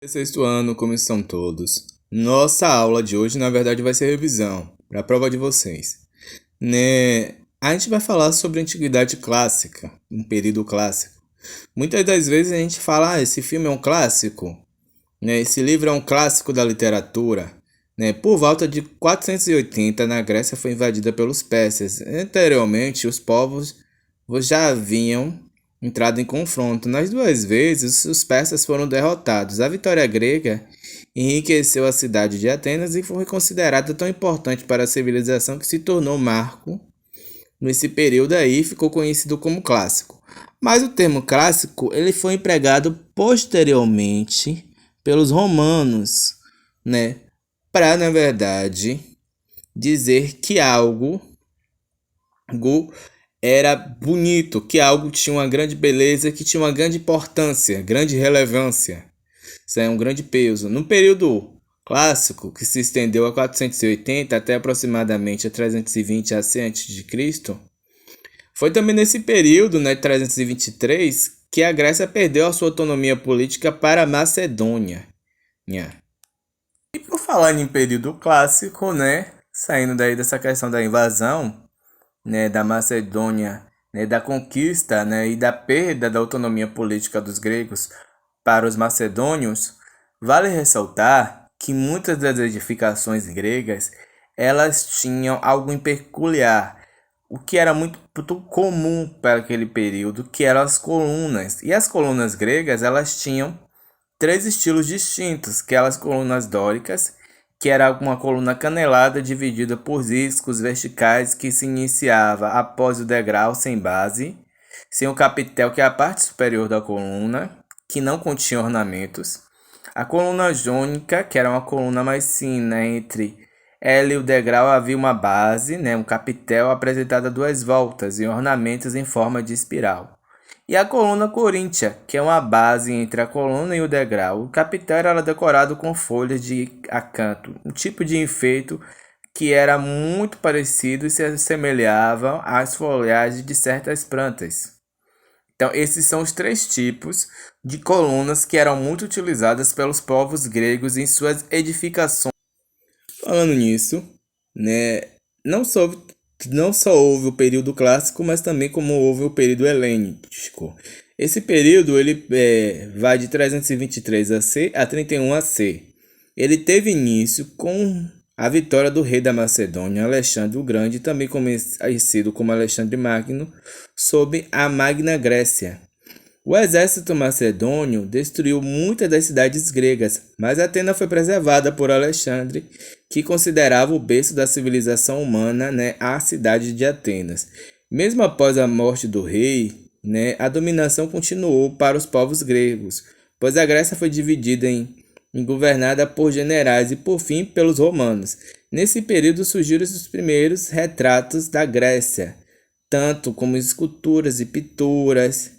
Sexto ano, como estão todos? Nossa aula de hoje, na verdade, vai ser revisão, para a prova de vocês. A gente vai falar sobre a antiguidade clássica, um período clássico. Muitas das vezes a gente fala, esse filme é um clássico, esse livro é um clássico da literatura. Por volta de 480, na Grécia foi invadida pelos persas. Anteriormente, os povos já haviam entrado em confronto. Nas duas vezes, os persas foram derrotados. A vitória grega enriqueceu a cidade de Atenas e foi considerada tão importante para a civilização que se tornou marco. Nesse período aí, ficou conhecido como clássico. Mas o termo clássico ele foi empregado posteriormente pelos romanos, para, na verdade, dizer que algo era bonito, que algo tinha uma grande beleza, que tinha uma grande importância, grande relevância. Isso é um grande peso. No período clássico, que se estendeu a 480 até aproximadamente a 320 AC a.C., foi também nesse período, 323, que a Grécia perdeu a sua autonomia política para a Macedônia. E por falar em período clássico, saindo daí dessa questão da invasão, da Macedônia, da conquista, e da perda da autonomia política dos gregos para os macedônios, vale ressaltar que muitas das edificações gregas elas tinham algo em peculiar, o que era muito comum para aquele período, que eram as colunas. E as colunas gregas elas tinham três estilos distintos, que eram as colunas dóricas, que era uma coluna canelada dividida por riscos verticais que se iniciava após o degrau sem base, sem o capitel, que é a parte superior da coluna, que não continha ornamentos. A coluna jônica, que era uma coluna mais fina entre ela e o degrau havia uma base, um capitel apresentada a duas voltas e ornamentos em forma de espiral. E a coluna coríntia, que é uma base entre a coluna e o degrau. O capitel era decorado com folhas de acanto, um tipo de enfeito que era muito parecido e se assemelhava às folhagens de certas plantas. Então, esses são os três tipos de colunas que eram muito utilizadas pelos povos gregos em suas edificações. Falando nisso, né, não só, não só houve o período clássico, mas também como houve o período helênico. Esse período ele vai de 323 AC a 31 AC. Ele teve início com a vitória do rei da Macedônia, Alexandre o Grande, também conhecido como Alexandre Magno, sobre a Magna Grécia. O exército macedônio destruiu muitas das cidades gregas, mas Atenas foi preservada por Alexandre, que considerava o berço da civilização humana, a cidade de Atenas. Mesmo após a morte do rei, a dominação continuou para os povos gregos, pois a Grécia foi dividida em governada por generais e por fim pelos romanos. Nesse período surgiram os primeiros retratos da Grécia, tanto como esculturas e pinturas,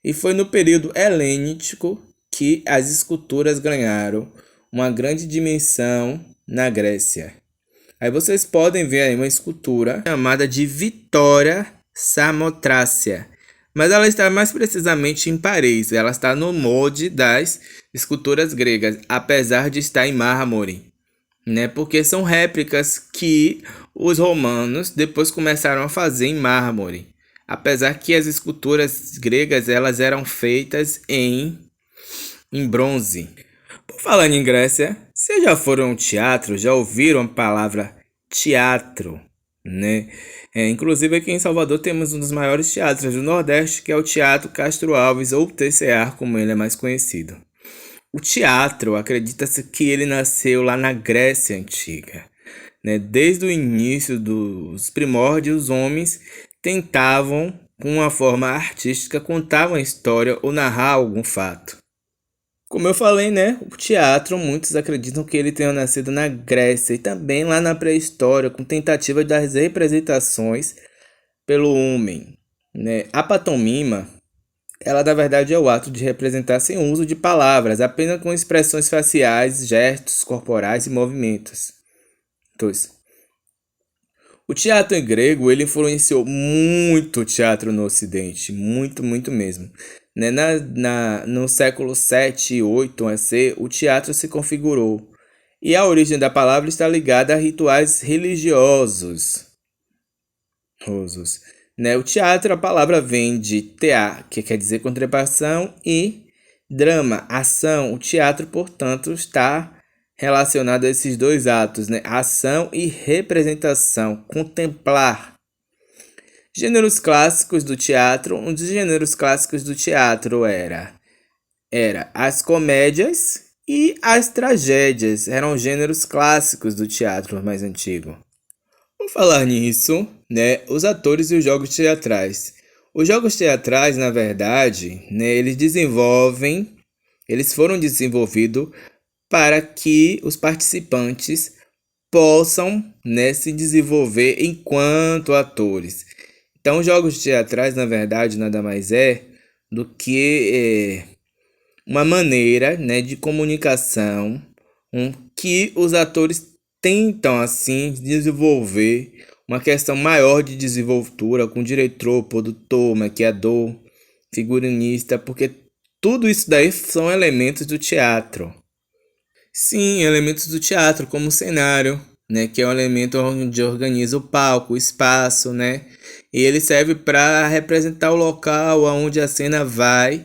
E foi no período helênico que as esculturas ganharam uma grande dimensão na Grécia. Aí vocês podem ver aí uma escultura chamada de Vitória Samotrácia, mas ela está mais precisamente em Paris. Ela está no molde das esculturas gregas, apesar de estar em mármore, porque são réplicas que os romanos depois começaram a fazer em mármore. Apesar que as esculturas gregas elas eram feitas em bronze. Por falar em Grécia, vocês já foram ao teatro? Já ouviram a palavra teatro? Inclusive aqui em Salvador temos um dos maiores teatros do Nordeste, que é o Teatro Castro Alves, ou TCA, como ele é mais conhecido. O teatro, acredita-se que ele nasceu lá na Grécia Antiga. Desde o início dos primórdios, os homens tentavam, com uma forma artística, contar uma história ou narrar algum fato. Como eu falei, o teatro, muitos acreditam que ele tenha nascido na Grécia e também lá na pré-história, com tentativa das representações pelo homem. A pantomima, ela na verdade é o ato de representar sem uso de palavras, apenas com expressões faciais, gestos corporais e movimentos. O teatro grego ele influenciou muito o teatro no Ocidente, muito, muito mesmo. Né? No século 7 e 8 a.C., o teatro se configurou, e a origem da palavra está ligada a rituais religiosos. Né? O teatro, a palavra vem de teá, que quer dizer contemplação, e drama, ação. O teatro, portanto, está relacionado a esses dois atos, né? Ação e representação, contemplar. Gêneros clássicos do teatro. Um dos gêneros clássicos do teatro era as comédias e as tragédias. Eram gêneros clássicos do teatro mais antigo. Por falar nisso, né, os atores e os jogos teatrais. Os jogos teatrais, na verdade, né, eles foram desenvolvidos para que os participantes possam, né, se desenvolver enquanto atores. Então, os jogos teatrais, na verdade, nada mais é do que uma maneira, né, de comunicação que os atores tentam, assim, desenvolver uma questão maior de desenvoltura com diretor, produtor, maquiador, figurinista, porque tudo isso daí são elementos do teatro. Sim, elementos do teatro, como o cenário, né, que é um elemento onde organiza o palco, o espaço, né, e ele serve para representar o local onde a cena vai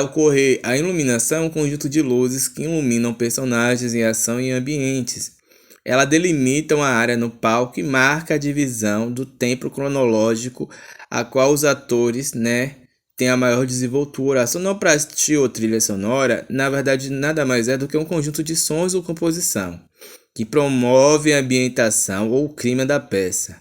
ocorrer. A iluminação é um conjunto de luzes que iluminam personagens em ação e ambientes. Ela delimita uma área no palco e marca a divisão do tempo cronológico a qual os atores, né, têm a maior desenvoltura. A sonoplastia ou trilha sonora, na verdade, nada mais é do que um conjunto de sons ou composição que promove a ambientação ou o clima da peça.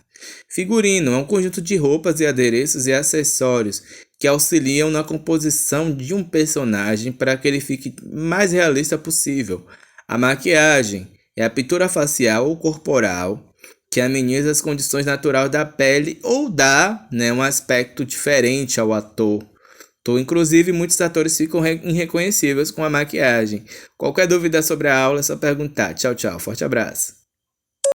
Figurino é um conjunto de roupas e adereços e acessórios que auxiliam na composição de um personagem para que ele fique mais realista possível. A maquiagem é a pintura facial ou corporal que ameniza as condições naturais da pele ou dá, né, um aspecto diferente ao ator. Inclusive, muitos atores ficam irreconhecíveis com a maquiagem. Qualquer dúvida sobre a aula é só perguntar. Tchau, tchau. Forte abraço.